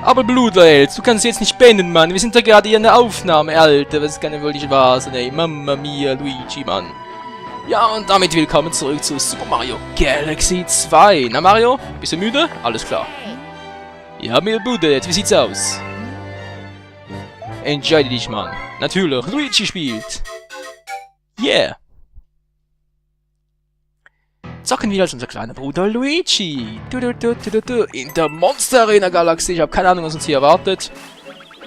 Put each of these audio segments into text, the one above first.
Aber Blutheld, du kannst jetzt nicht beenden, Mann. Wir sind da gerade hier in der Aufnahme, Alter. Das kann ja wohl nicht wahr sein, ey. Mamma mia, Luigi, Mann. Ja, und damit willkommen zurück zu Super Mario Galaxy 2. Na, Mario? Bist du müde? Alles klar. Ja, mir Blutheld, wie sieht's aus? Entscheide dich, Mann. Natürlich, Luigi spielt. Yeah. Zocken wir als unser kleiner Bruder Luigi. In der Monster Arena Galaxy. Ich habe keine Ahnung, was uns hier erwartet.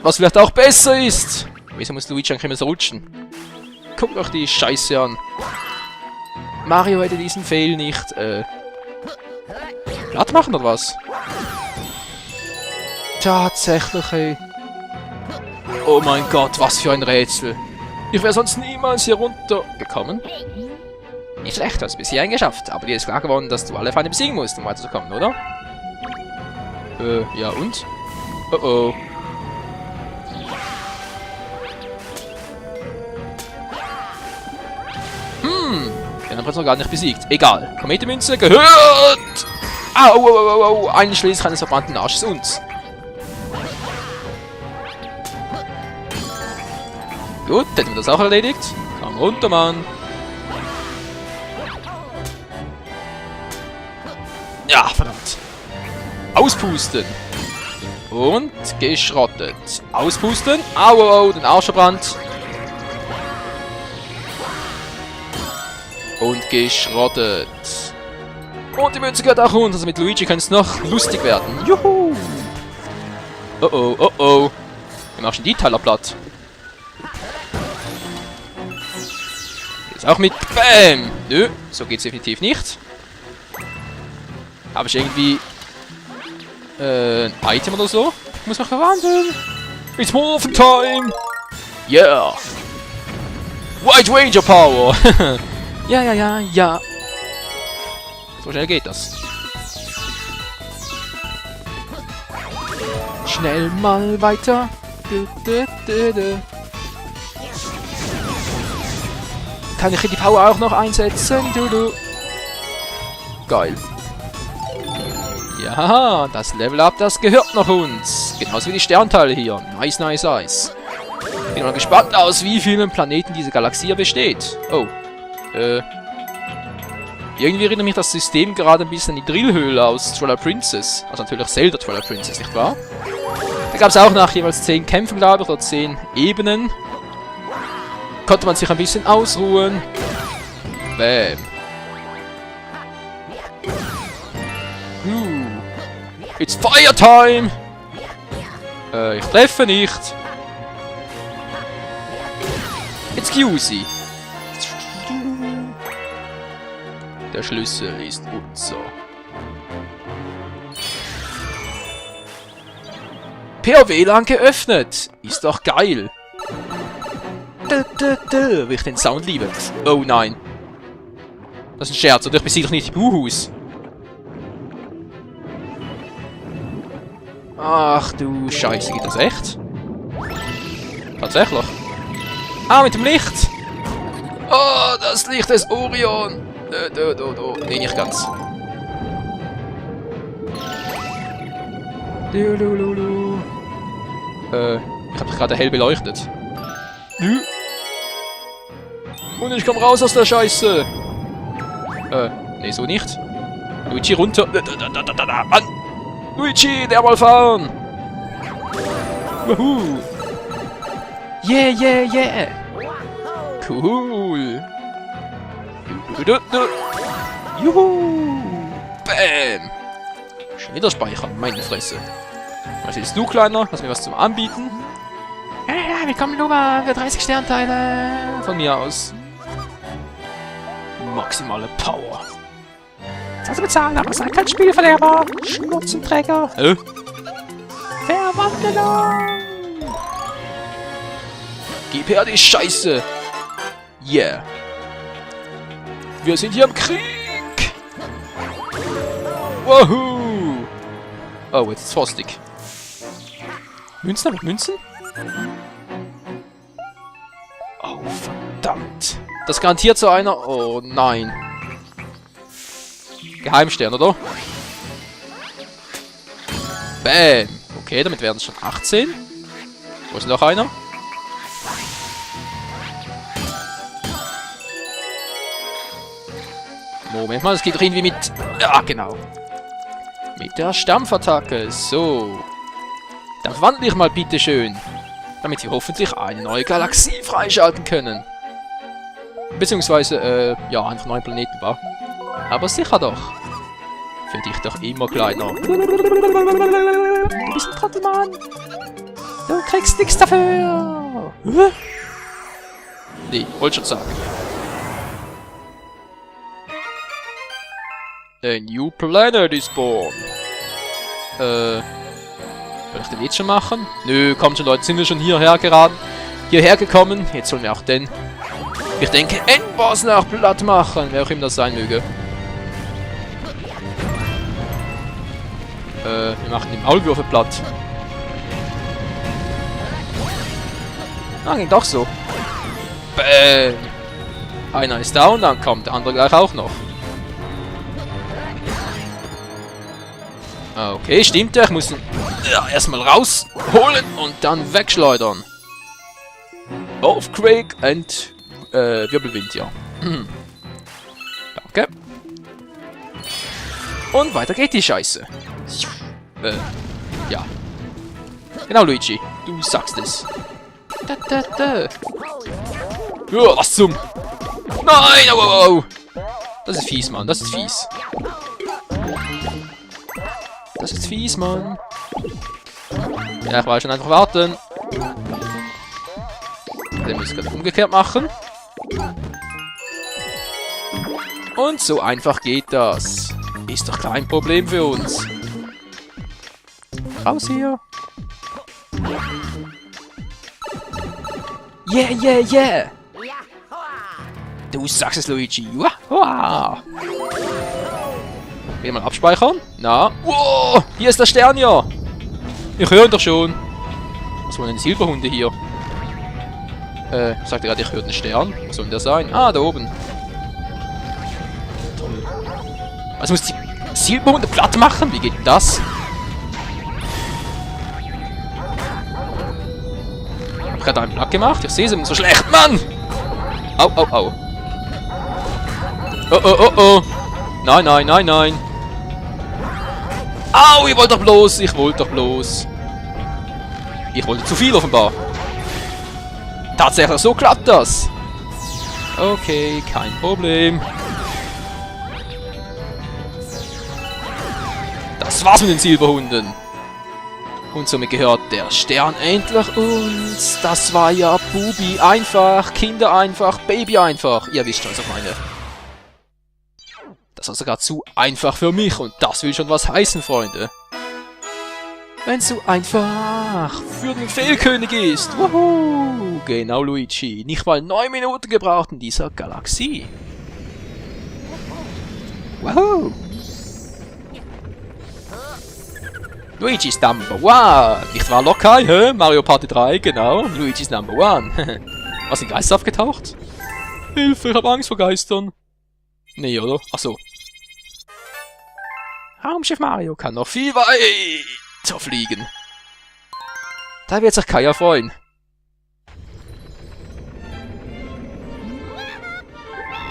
Was vielleicht auch besser ist. Wieso muss Luigi eigentlich immer so rutschen? Guck doch die Scheiße an. Mario hätte diesen Fail nicht, platt machen oder was? Tatsächlich, ey. Oh mein Gott, was für ein Rätsel. Ich wäre sonst niemals hier runtergekommen. Nicht schlecht, hast du bis hierhin geschafft. Aber dir ist klar geworden, dass du alle Feinde besiegen musst, um weiterzukommen, oder? Ja und? Oh oh. Den haben wir jetzt noch gar nicht besiegt. Egal. Kometenmünze gehört! Au, au, au, au, au. Einschließlich eines verbrannten Arsches uns. Gut, dann haben wir das auch erledigt. Komm runter, Mann. Ja, verdammt. Auspusten. Und geschrottet. Auspusten. Au, au, au, den Arsch verbrannt. Und geschrottet. Und die Münze gehört auch uns. Also mit Luigi kann es noch lustig werden. Juhu. Oh oh, oh oh. Wir machen die Teller platt. Jetzt auch mit Bam. Nö, so geht's definitiv nicht. Habe ich irgendwie ein Item oder so? Ich muss mich verwandeln. It's Morphin Time. Yeah. White Ranger Power. Ja, ja, ja, ja. So schnell geht das. Schnell mal weiter. Kann ich die Power auch noch einsetzen? Geil. Ja, das Level Up, das gehört noch uns. Genauso wie die Sternteile hier. Nice, nice, nice. Bin mal gespannt aus, wie vielen Planeten diese Galaxie besteht. Oh. Irgendwie erinnert mich das System gerade ein bisschen an die Drillhöhle aus Twilight Princess. Also natürlich Zelda Twilight Princess, nicht wahr? Da gab es auch nach jeweils 10 Kämpfen, glaube ich, oder 10 Ebenen. Konnte man sich ein bisschen ausruhen. Bam. It's Fire Time! Ich treffe nicht. Excuse me. Der Schlüssel ist unser. Per WLAN geöffnet. Ist doch geil. Wie ich den Sound liebe. Oh nein. Das ist ein Scherz, oder ich besiege doch nicht die Buhus. Ach du Scheiße, geht das echt? Tatsächlich. Ah, mit dem Licht. Oh, das Licht des Orion. Nee, nicht ganz. Ich hab dich gerade hell beleuchtet. Und ich komm raus aus der Scheiße. Nee, so nicht. Luigi runter. An. Luigi, der mal fahren. Wuhu. Yeah, yeah, yeah. Cool. Juhu! Bam! Schon wieder speichern, meine Fresse. Was willst du, Kleiner? Hast du mir was zum Anbieten? Ja, willkommen, Luba, für 30 Sternteile. Von mir aus. Maximale Power. Jetzt hast du bezahlt, aber sei kein Spielverderber. Schmutzenträger. Verwandlung! Gib her die Scheiße! Yeah! Wir sind hier im Krieg! Wahoo! Oh, jetzt ist Frostig. Münzen mit Münzen? Oh, verdammt. Das garantiert so einer... Oh, nein. Geheimstern, oder? Bam! Okay, damit wären es schon 18. Wo ist noch einer? Moment mal, es geht doch irgendwie mit... Ja, genau. Mit der Stampfattacke. So. Dann verwandle ich mal bitte schön. Damit wir hoffentlich eine neue Galaxie freischalten können. Beziehungsweise, ja, einfach neuen Planeten war. Aber sicher doch. Für dich doch immer kleiner. Du bist ein Trottelmann. Du kriegst nichts dafür. Nee, wollte schon sagen. A new planet is born. Soll ich den jetzt schon machen? Nö, kommt schon Leute, sind wir schon hierher gekommen. Jetzt sollen wir auch den, ich denke, Endboss nach platt machen, wer auch immer das sein möge. Wir machen den Maulwürfe platt. Ah, ging doch so. Bäm. Einer ist down, dann kommt der andere gleich auch noch. Okay, stimmt ja. Ich muss ihn erstmal rausholen und dann wegschleudern. Earthquake und Wirbelwind, ja. Danke. Und weiter geht die Scheiße. Ja. Genau, Luigi. Du sagst es. Ja, was zum... Nein, oh. Das ist fies, Mann. Das ist fies. Das ist fies, Mann. Ja, ich wollte schon einfach warten. Den muss ich gerade umgekehrt machen. Und so einfach geht das. Ist doch kein Problem für uns. Raus hier. Yeah. Du sagst es, Luigi. Will mal abspeichern? Na? Wow, hier ist der Stern ja. Ich höre ihn doch schon. Was wollen denn Silberhunde hier? Sagt er gerade, ich höre den Stern. Was soll denn der sein? Ah, da oben. Toll. Was muss die Silberhunde platt machen? Wie geht denn das? Ich hab gerade einen platt gemacht. Ich sehe sie so schlecht, Mann! Au. Oh. Nein. Au, ich wollte doch bloß. Ich wollte zu viel offenbar. Tatsächlich, so klappt das. Okay, kein Problem. Das war's mit den Silberhunden. Und somit gehört der Stern endlich uns. Das war ja Bubi einfach, Kinder einfach, Baby einfach. Ihr wisst schon, was ich meine. Das war sogar zu einfach für mich und das will schon was heißen, Freunde. Wenn es so einfach für den Fehlkönig ist. Wuhu! Genau, Luigi. Nicht mal 9 Minuten gebraucht in dieser Galaxie. Wuhu! Luigi's Number One. Nicht wahr, Lokai? Hä? Mario Party 3, genau. Luigi's Number One. Was, sind Geister aufgetaucht? Hilfe, ich hab Angst vor Geistern. Nee, oder? Achso. Raumschiff Mario kann noch viel weiter fliegen. Da wird sich Kaya freuen.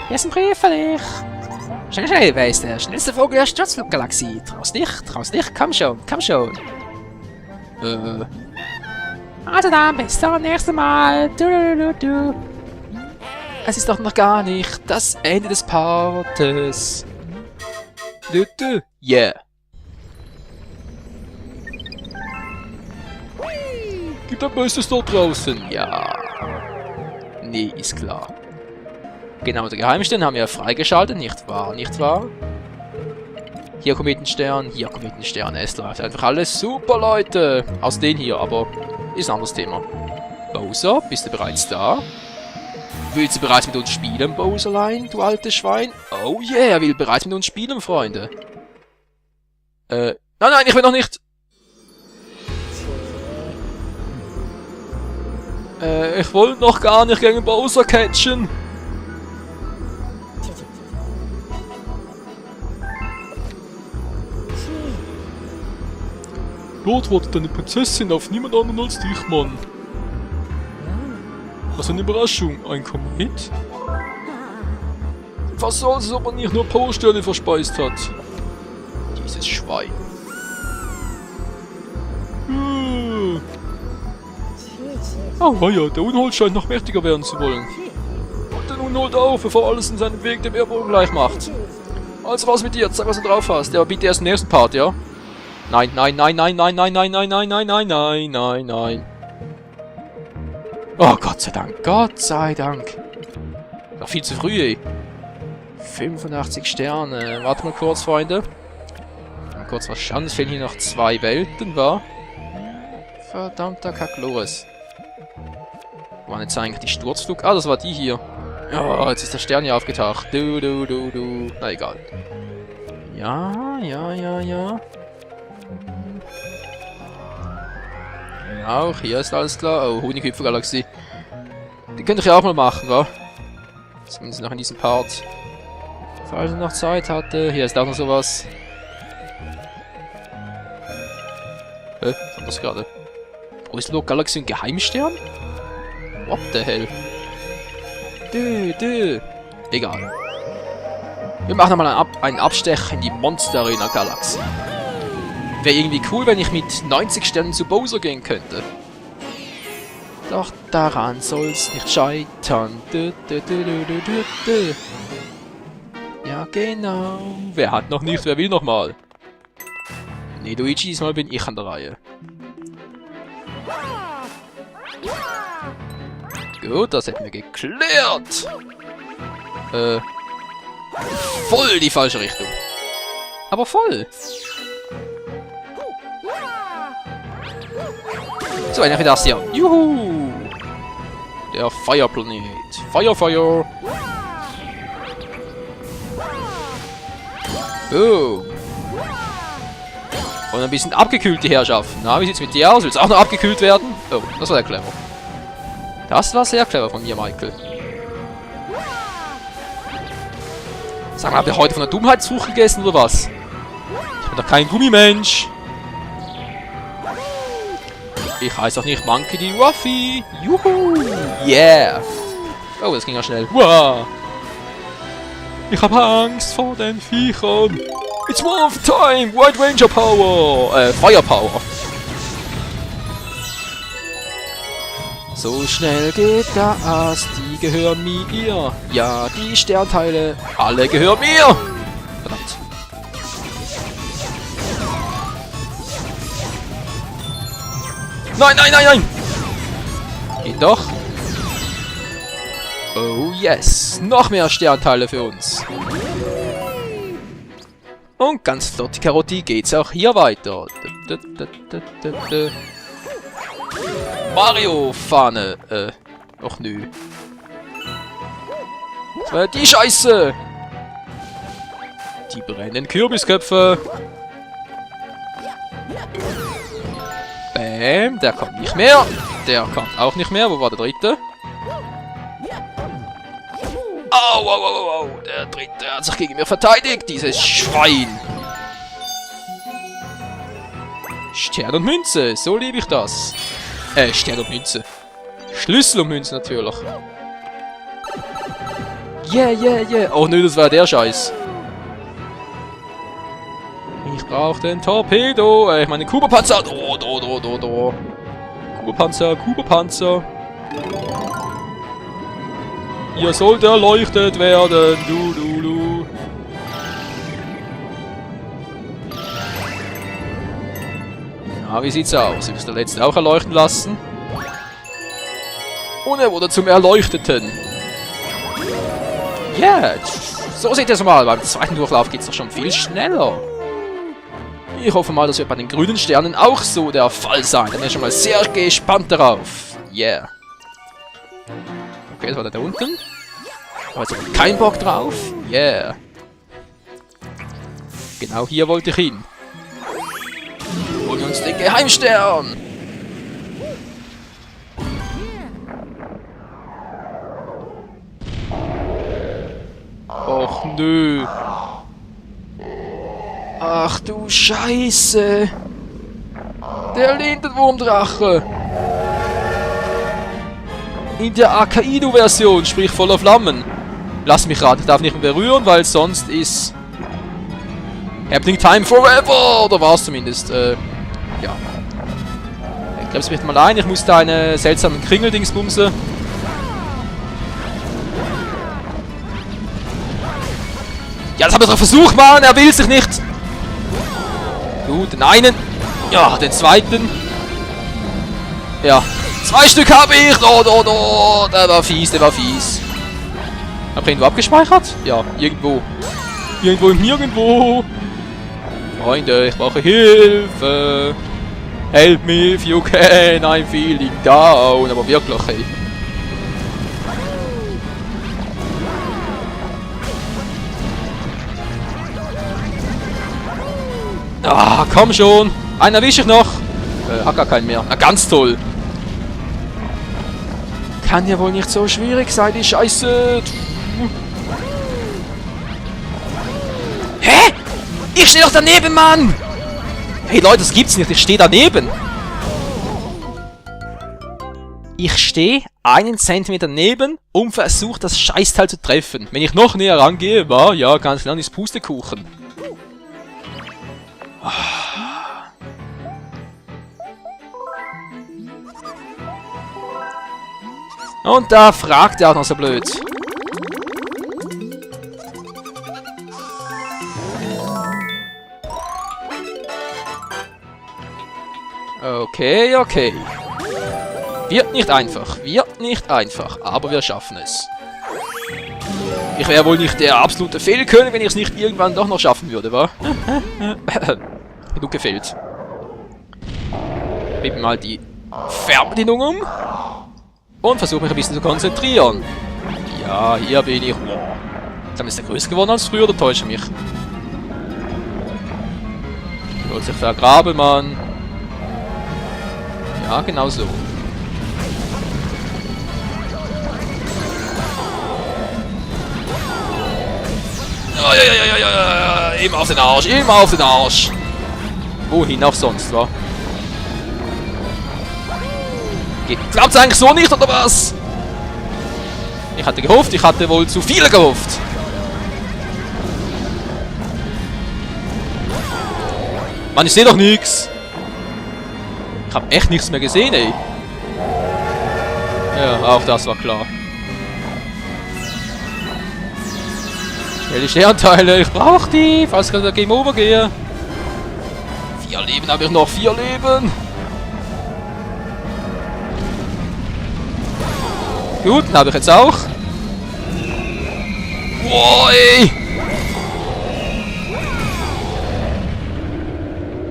Hier ist ein Brief für dich. Schnell, wer ist der schnellste Vogel der Sturzfluggalaxie? Traust nicht, komm schon. Also dann, bis zum nächsten Mal. Du. Es ist doch noch gar nicht das Ende des Partes. Yeah. Gib dein Bestes dort draußen. Ja. Nee, ist klar. Genau, der Geheimstern haben wir freigeschaltet, nicht wahr? Hier Kometenstern, es läuft einfach alles super, Leute. Aus den hier, aber ist ein anderes Thema. Bowser, bist du bereits da? Willst du bereits mit uns spielen, Bowserlein, du altes Schwein? Oh yeah, er will bereits mit uns spielen, Freunde. Nein, ich will noch nicht. Ich wollte noch gar nicht gegen Bowser catchen. Dort wartet eine Prinzessin auf niemand anderen als dich, Mann. Was eine Überraschung, ein Komet? Was soll's, als ob man nicht nur Powersterne verspeist hat? Dieses Schwein. Oh ja, der Unhold scheint noch mächtiger werden zu wollen. Und den Unhold auf, bevor alles in seinem Weg dem Erdboden gleich macht. Also raus mit dir, zeig, was du drauf hast. Ja, bitte erst den nächsten Part, ja? Nein, nein, nein, nein, nein, nein, nein, nein, nein, nein, nein, nein, nein, nein. Oh, Gott sei Dank, Gott sei Dank. Noch viel zu früh, ey. 85 Sterne. Warte mal kurz, Freunde. Mal kurz was schauen, es fehlen hier noch 2 Welten, wa? Verdammter Kackloris. Wo war jetzt eigentlich die Sturzflug? Ah, das war die hier. Oh, jetzt ist der Stern hier aufgetaucht. Du. Na, egal. Ja. Auch hier ist alles klar. Oh, Honigköpfe-Galaxie. Die könnte ich ja auch mal machen, wa? Zumindest noch in diesem Part. Falls ich noch Zeit hatte. Hier ist auch noch sowas. Was war das gerade? Brüsseler Galaxie ein Geheimstern? What the hell? Egal. Wir machen nochmal einen Abstecher in die Monster Arena Galaxie. Wäre irgendwie cool, wenn ich mit 90 Sternen zu Bowser gehen könnte. Doch daran soll's nicht scheitern. Ja, genau. Wer hat noch nicht, wer will noch mal? Nee, Luigi, diesmal bin ich an der Reihe. Gut, das hätten wir geklärt. Voll die falsche Richtung. Aber voll. So, einer für das hier. Juhu! Der Feuerplanet. Feuer. Oh. Und ein bisschen abgekühlt, die Herrschaften. Na, wie sieht's mit dir aus? Willst du auch noch abgekühlt werden? Oh, das war sehr clever. Das war sehr clever von mir, Michael. Sag mal, habt ihr heute von der Dummheitsfrucht gegessen oder was? Ich bin doch kein Gummimensch. Ich heiße auch nicht Monkey D. Ruffy. Juhu! Yeah! Oh, das ging ja schnell. Wow! Ich habe Angst vor den Viechern. It's Morph Time! White Ranger Power! Firepower. So schnell geht das, die gehören mir. Ja, die Sternteile, alle gehören mir. Verdammt. Nein! Geht doch. Oh yes, noch mehr Sternteile für uns. Und ganz flott, Karotti, geht's auch hier weiter. Mario-Fahne. Och nö. Das war ja die Scheiße. Die brennenden Kürbisköpfe. Bäm, der kommt nicht mehr. Der kommt auch nicht mehr. Wo war der dritte? Au. Der dritte hat sich gegen mir verteidigt, dieses Schwein. Stern und Münze, so liebe ich das. Stern und Münze. Schlüssel und Münze natürlich. Yeah. Oh nö, das war der Scheiß. Ich brauche den Torpedo. Ich meine Kuba-Panzer. Do. Kuba-Panzer. Ihr sollt erleuchtet werden. Du. Na, wie sieht's aus? Ihr müsst der letzte auch erleuchten lassen. Und er wurde zum Erleuchteten. Yeah, so seht ihr es mal. Beim zweiten Durchlauf geht's doch schon viel schneller. Ich hoffe mal, das wird bei den grünen Sternen auch so der Fall sein. Da bin ich schon mal sehr gespannt darauf. Yeah. Okay, das war der da unten. Aber jetzt habe ich keinen Bock drauf. Yeah. Genau hier wollte ich hin. Holen uns den Geheimstern. Och nö. Ach du Scheiße. Der Lindenwurmdrache. In der Akaido-Version, sprich voller Flammen. Lass mich raten, ich darf nicht mehr berühren, weil sonst ist... Happening Time Forever! Oder war es zumindest, ja. Ich glaube, es mich mal ein, ich muss da eine seltsamen Kringeldingsbumse. Ja, das haben wir doch versucht, Mann! Er will sich nicht! Gut, den einen. Ja, den zweiten. Ja. 2 Stück habe ich! Der war fies, der war fies. Hab ich irgendwo abgespeichert? Ja, irgendwo. Irgendwo im Nirgendwo. Freunde, ich brauche Hilfe. Help me if you can, I'm feeling down. Aber wirklich, ey. Ah, komm schon. Einen erwische ich noch. Hat gar keinen mehr. Na, ganz toll. Kann ja wohl nicht so schwierig sein, die Scheiße. Hä? Ich stehe doch daneben, Mann! Hey Leute, das gibt's nicht. Ich stehe daneben. Ich stehe 1 Zentimeter neben und versuche das Scheißteil zu treffen. Wenn ich noch näher rangehe, war ja ganz lang ist Pustekuchen. Und da fragt er auch noch so blöd. Okay, okay. Wird nicht einfach, aber wir schaffen es. Ich wäre wohl nicht der absolute Fehlkönig, wenn ich es nicht irgendwann doch noch schaffen würde, wa? Genug gefehlt. Gebe mal die Fernbedienung um. Und versuche mich ein bisschen zu konzentrieren. Ja, hier bin ich. Dann ist er größer geworden als früher, oder täusche mich? Ich wollte sich vergraben, Mann. Ja, genau so. Ja, immer auf den Arsch, immer auf den Arsch. Wohin auch sonst, wa? Glaubt's eigentlich so nicht, oder was? Ich hatte gehofft, ich hatte wohl zu viele gehofft. Mann, ich sehe doch nichts. Ich habe echt nichts mehr gesehen, ey. Ja, auch das war klar. Schnell die Sternteile, ich brauche die, falls ich gerade Game Over gehe. 4 Leben habe ich noch, 4 Leben. Gut, den habe ich jetzt auch. Wow, ey.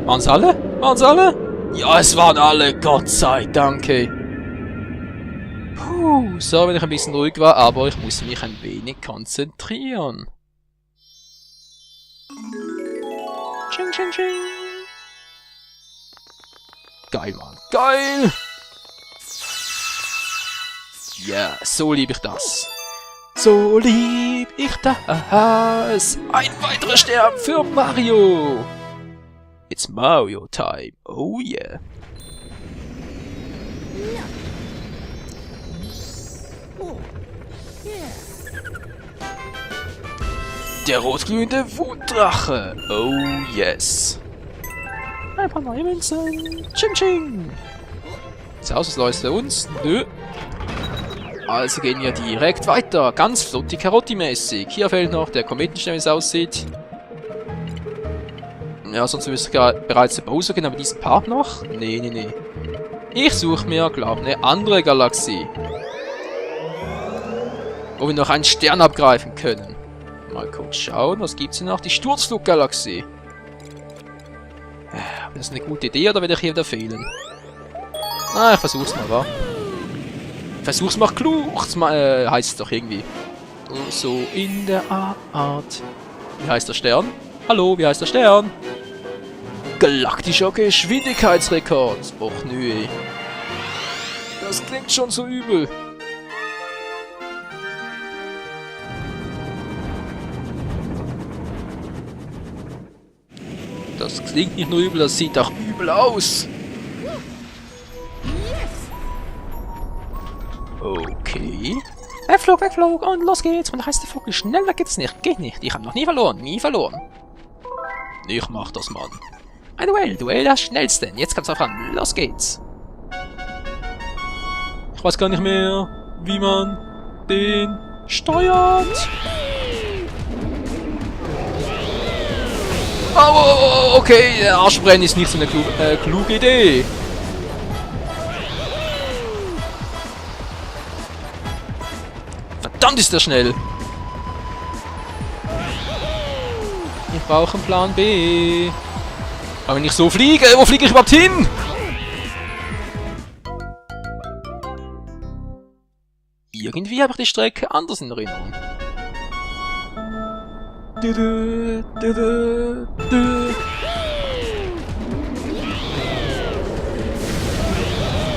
Waren's alle? Waren's alle? Ja, es waren alle, Gott sei Dank, ey. Puh, so, wenn ich ein bisschen ruhig war, aber ich muss mich ein wenig konzentrieren. Ching, ching, ching. Geil, Mann. Geil! Ja, yeah, so lieb ich das. So lieb ich das. Ein weiterer Stern für Mario. It's Mario time. Oh yeah. Der rotglühende Wutdrache. Oh yes. Ein paar neue Münzen. Ching ching. Sieht aus, als läuft uns. Nö. Also gehen wir direkt weiter. Ganz flotti Karotti-mäßig. Hier fehlt noch der Kometenstern, wie es aussieht. Ja, sonst wüsste ich bereits der Bowser gehen, aber diesen Part noch? Nee, nee, nee. Ich suche mir, glaube ich, eine andere Galaxie. Wo wir noch einen Stern abgreifen können. Mal kurz schauen, was gibt's hier noch? Die Sturzfluggalaxie. Das ist eine gute Idee, oder werde ich hier wieder fehlen? Na, ich versuch's mal, wa? Versuch's mal klug, heißt es doch irgendwie. So in der Art. Wie heißt der Stern? Hallo, wie heißt der Stern? Galaktischer Geschwindigkeitsrekord. Och nö, ey. Das klingt schon so übel. Das klingt nicht nur übel, das sieht auch übel aus. Okay. Wegflug, Wegflug und los geht's. Und heißt der Vogel, schneller geht's nicht. Geht nicht. Ich habe noch nie verloren. Nie verloren. Ich mach das, Mann. Ein Duell. Duell das schnellste. Jetzt kommt's auch an. Los geht's. Ich weiß gar nicht mehr, wie man den steuert. Oh, okay. Der Arschbrennen ist nicht so eine kluge Idee. Verdammt ist der schnell. Ich brauche einen Plan B. Aber wenn ich so fliege, wo fliege ich überhaupt hin? Irgendwie habe ich die Strecke anders in Erinnerung.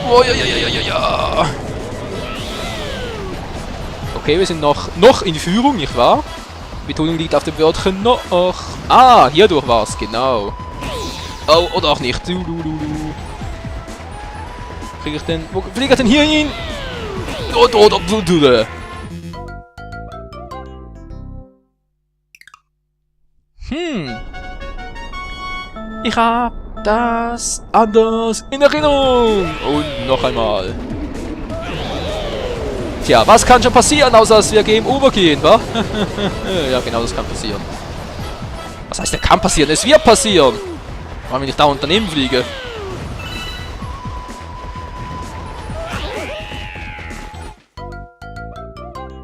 Oh, ja. Okay, wir sind noch in Führung, nicht wahr? Betonung liegt auf dem Wörtchen noch. Ah, hierdurch war's, genau. Oh, oder auch nicht. Krieg ich denn... Wo fliegt er denn hier hin? Ich hab das anders in Erinnerung. Und noch einmal. Tja, was kann schon passieren, außer dass wir Game Over gehen, wa? Ja, genau, das kann passieren. Was heißt, der kann passieren? Es wird passieren! Weil ich da daneben fliege.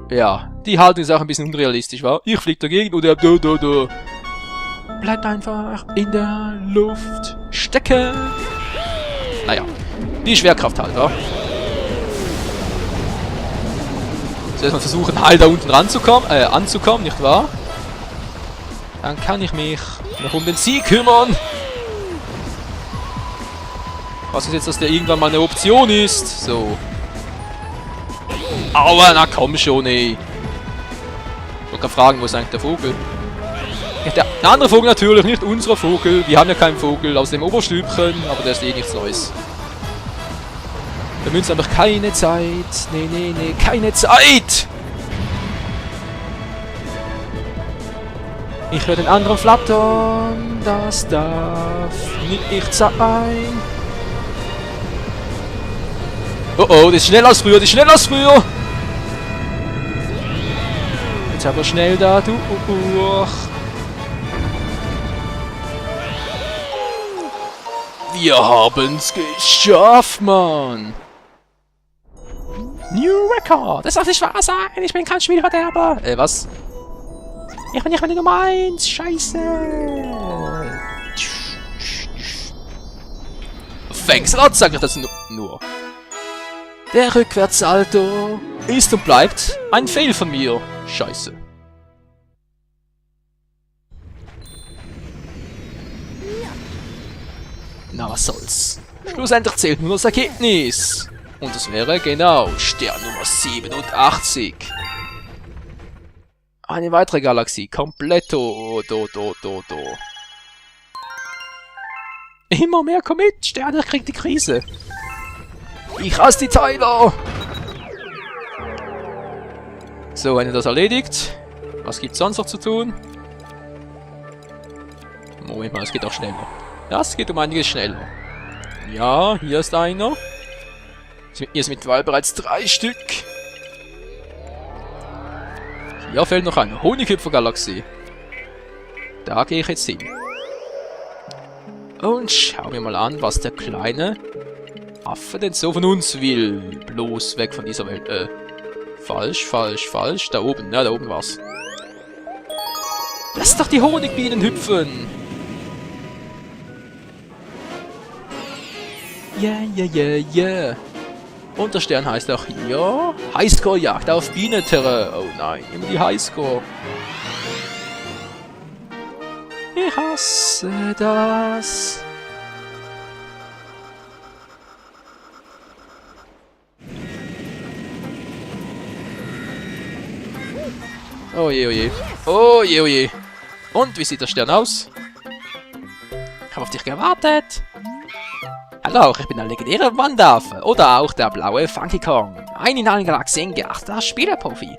Ja, die Haltung ist auch ein bisschen unrealistisch, wa? Ich fliege dagegen und er bleibt einfach in der Luft stecken. Naja, die Schwerkraft halt, wa? Zuerst mal versuchen, halt da unten anzukommen, nicht wahr? Dann kann ich mich noch um den Sieg kümmern. Was ist jetzt, dass der irgendwann mal eine Option ist? So. Aua, na komm schon, ey. Ich wollte gerade fragen, wo ist eigentlich der Vogel? Ja, der andere Vogel natürlich, nicht unser Vogel. Wir haben ja keinen Vogel aus dem Oberstübchen, aber der ist eh nichts Neues. Wir haben uns einfach keine Zeit. Nee, keine Zeit! Ich höre den anderen flattern. Das darf nicht sein. Oh, das ist schneller als früher, Jetzt aber schnell da durch. Wir haben's geschafft, Mann! New Record! Das darf nicht wahr sein! Ich bin kein Spielverderber! Was? Ich bin nicht mehr die Nummer 1! Scheiße! Thanks a lot, sag ich das nur. Der Rückwärtssalto ist und bleibt ein Fail von mir. Scheiße. Na, was soll's. Schlussendlich zählt nur das Ergebnis. Und das wäre genau Stern Nummer 87. Eine weitere Galaxie. Kompletto. Immer mehr Komet. Sterne kriegt die Krise. Ich hasse die Teiler. So, wenn ihr das erledigt. Was gibt's sonst noch zu tun? Moment mal, es geht auch schneller. Das geht um einiges schneller. Ja, hier ist einer. Hier ist mittlerweile bereits 3 Stück. Hier fehlt noch eine Honigküpfergalaxie. Da gehe ich jetzt hin. Und schauen wir mal an, was der kleine Affe denn so von uns will. Bloß weg von dieser Welt. Falsch. Da oben. Ja, da oben war's. Lass doch die Honigbienen hüpfen. Yeah. Und der Stern heißt auch hier Highscore-Jagd auf Bienenterror. Oh nein, immer die Highscore. Ich hasse das. Oh je. Und wie sieht der Stern aus? Ich habe auf dich gewartet. Hallo, ich bin der legendäre Wandaffe. Oder auch der blaue Funky Kong. Ein in allen Galaxien geachteter Spielerprofi.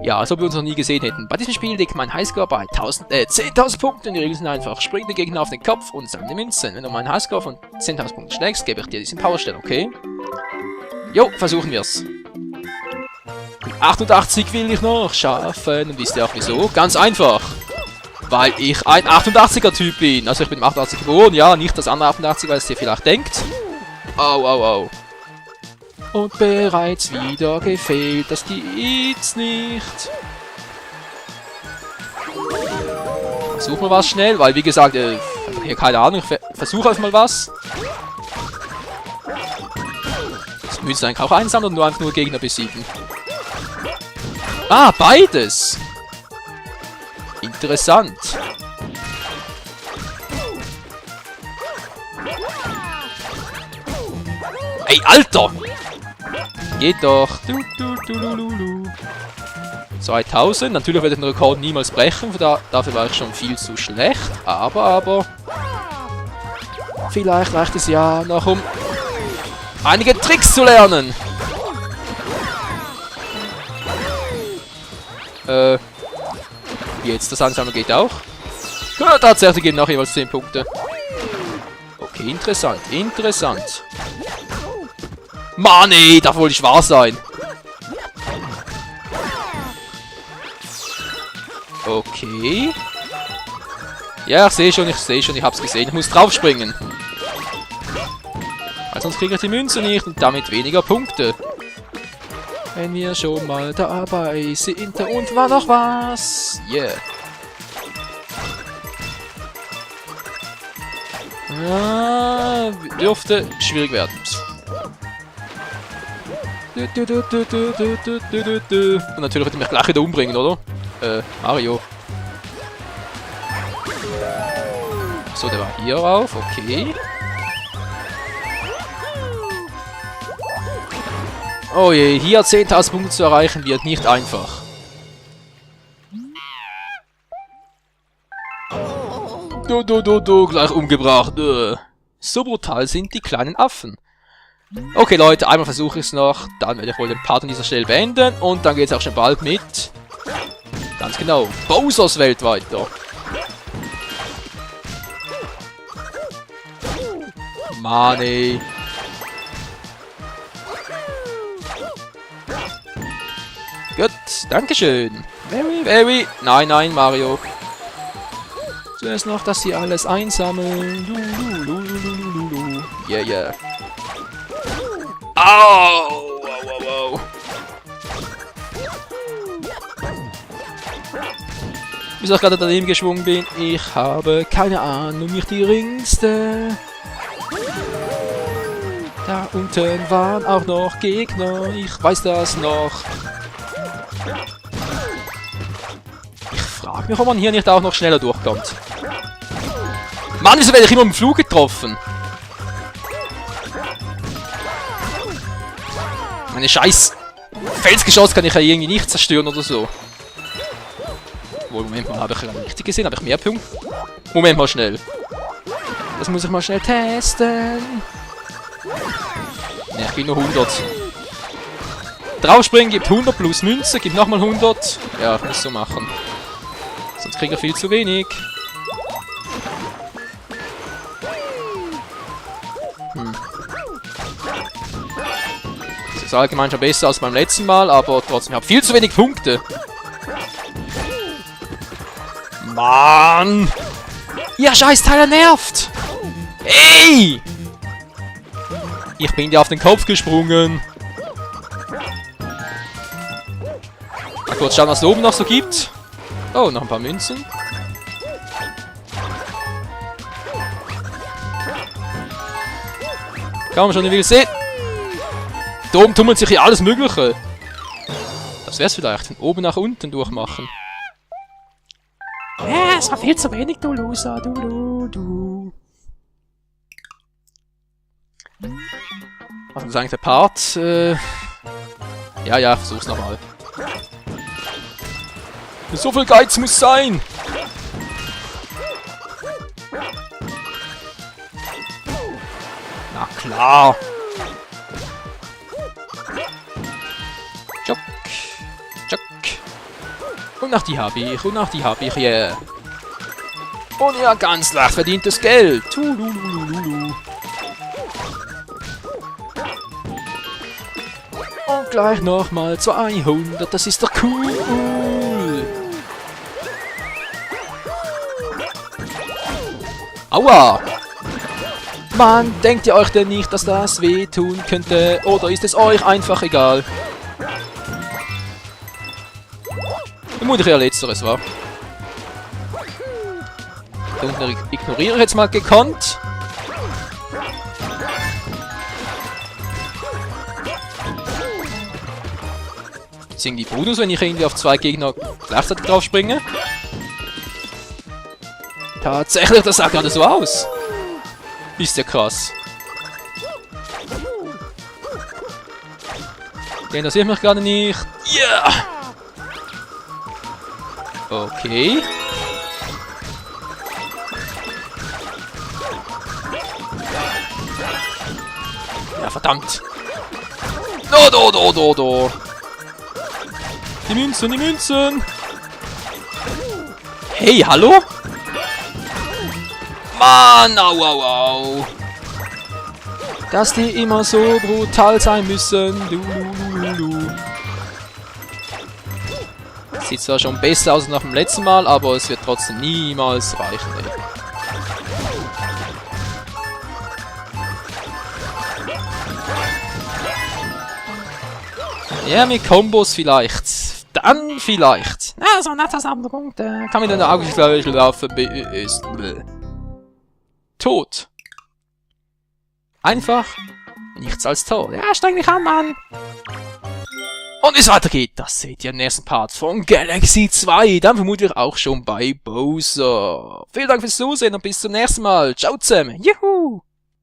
Ja, als ob wir uns noch nie gesehen hätten. Bei diesem Spiel liegt mein Highscore bei 10.000 Punkten. Die Regeln sind einfach. Spring den Gegner auf den Kopf und sammle Münzen. Wenn du meinen Highscore von 10.000 Punkten schlägst, gebe ich dir diesen Powerstern, okay? Jo, versuchen wir's. 88 will ich noch schaffen. Und wisst ihr auch wieso? Ganz einfach. Weil ich ein 88er-Typ bin. Also ich bin im 88 geboren. Ja, nicht das andere 88, weil es dir vielleicht denkt. Au, au, au. Und bereits wieder gefehlt. Das gibt's nicht. Versuchen wir was schnell, weil wie gesagt, ich habe hier keine Ahnung. Ich versuche einfach mal was. Das müssen eigentlich auch einsammeln und nur einfach nur Gegner besiegen. Ah, beides. Interessant. Ey, Alter! Geht doch. 2000. Natürlich werde ich den Rekord niemals brechen. Dafür war ich schon viel zu schlecht. Aber... Vielleicht reicht es ja noch, um einige Tricks zu lernen. Jetzt das Ansammeln geht auch. Ja, tatsächlich gehen noch jeweils 10 Punkte. Okay, interessant. Interessant. Mann, ey, da wollte ich wahr sein. Okay. Ja, ich sehe schon, ich hab's gesehen. Ich muss draufspringen. Weil sonst kriege ich die Münze nicht und damit weniger Punkte. Wenn wir schon mal dabei sind, und war noch was. Yeah. Ah, dürfte schwierig werden. Und natürlich wird er mich gleich wieder umbringen, oder? Mario. So, der war hier rauf, okay. Oh je, hier 10.000 Punkte zu erreichen wird nicht einfach. Gleich umgebracht. So brutal sind die kleinen Affen. Okay Leute, einmal versuche ich es noch, dann werde ich wohl den Part an dieser Stelle beenden und dann geht es auch schon bald mit, ganz genau, Bowsers Welt weiter. Mann ey. Gut, dankeschön. Very. Nein, Mario. Zuerst noch, dass sie alles einsammeln. Yeah. Au! Wieso ich gerade daneben geschwungen bin? Ich habe keine Ahnung, nicht die geringste. Da unten waren auch noch Gegner, ich weiß das noch. Ich frage mich, ob man hier nicht auch noch schneller durchkommt. Mann, wieso werde ich immer im Flug getroffen? Meine scheiß Felsgeschoss kann ich ja irgendwie nicht zerstören oder so. Wohl, Moment mal, habe ich richtig gesehen? Habe ich mehr Punkte? Moment mal schnell. Das muss ich mal schnell testen. Ne, ich bin nur 100. Draufspringen gibt 100 plus Münze, gibt nochmal 100. Ja, ich muss so machen. Sonst kriege ich viel zu wenig. Das ist allgemein schon besser als beim letzten Mal, aber trotzdem, ich habe viel zu wenig Punkte. Mann! Ihr Scheißteil nervt! Ey! Ich bin dir auf den Kopf gesprungen. Mal kurz schauen, was es oben noch so gibt. Oh, noch ein paar Münzen. Kann man schon nicht sehen. Da oben tummelt sich hier alles Mögliche. Das wär's vielleicht. Von oben nach unten durchmachen. Ja, es war viel zu wenig, du Loser. Du. Was ist eigentlich der Part? Ja, versuch's nochmal. So viel Geiz muss sein! Na klar! ach, die hab ich, und ach, die hab ich, yeah. Und ja, ganz leicht verdientes Geld. Tululululu. Und gleich nochmal 200, das ist doch cool. Aua! Mann, denkt ihr euch denn nicht, dass das wehtun könnte? Oder ist es euch einfach egal? Vermutlich eher letzteres, wa? Da unten ignoriere ich jetzt mal gekonnt. Jetzt irgendwie Bonus, wenn ich irgendwie auf 2 Gegner gleichzeitig drauf springe. Tatsächlich, das sah gerade so aus. Ist ja krass. Den das sehe ich mich gerade nicht. Ja! Yeah! Okay. Ja, verdammt. Do. Die Münzen, die Münzen. Hey, hallo? Mann, au. Dass die immer so brutal sein müssen. Sieht zwar schon besser aus als nach dem letzten Mal, aber es wird trotzdem niemals reichen, ey. Ja, mit Kombos vielleicht. Dann vielleicht. Na, so nach der Sammlung, da kann man in der Augenschläge laufen. Ist tot. Einfach nichts als tot. Ja, streng dich an, Mann. Und wie es weitergeht, das seht ihr im nächsten Part von Galaxy 2. Dann vermutlich auch schon bei Bowser. Vielen Dank fürs Zusehen und bis zum nächsten Mal. Ciao zusammen. Juhu!